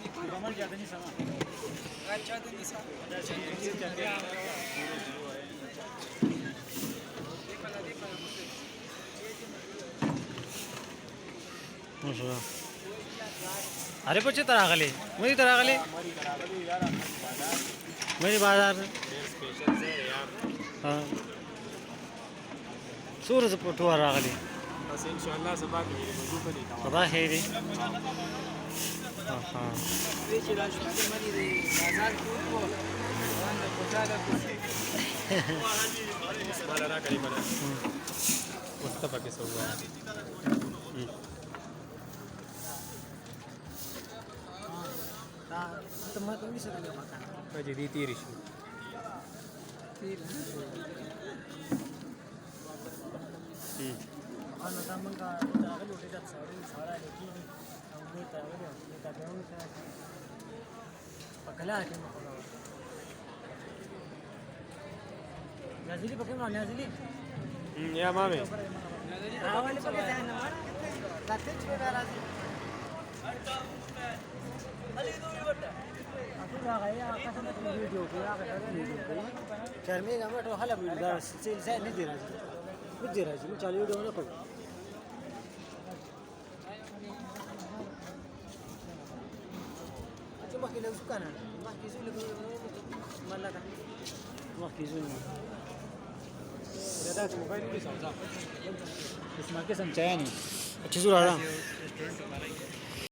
कमल ज्यादा नहीं समा अच्छा तो नहीं समा अरे पचे तरह गले मेरी तरह गले मेरी बाजार स्पेशल से यार हाँ सूरज पटुआ रागले बस इंशाल्लाह सबा के वजू पर लिखा पता है भी हाँ हाँ ये चिराज के मनी दे बाजार को वांदा पोचादा को माला ना करी बना मुस्तफा के सौवा तो मैं तो नहीं सकता पता बजे दी तीरिश أنا دائما قاعد أقول له تجد سعودي سعودي لكن أقول له تقول له تقول له فكلا كم خلاص نازلي بكم نازلي يا مامي أولي بكم أنا ما راتين شو نازلي aku dah kaya akan sama video kaya Charmi kami tu halam dah silsilah ni jelas कुछ दे रहा है मैं चालू वीडियो ना करूँ अच्छा बाकी लोग सुका ना बाकी सु लोग माला का बाकी सु ज़्यादा मोबाइल भी समझा इसमें के समझाया नहीं अच्छी सुरा था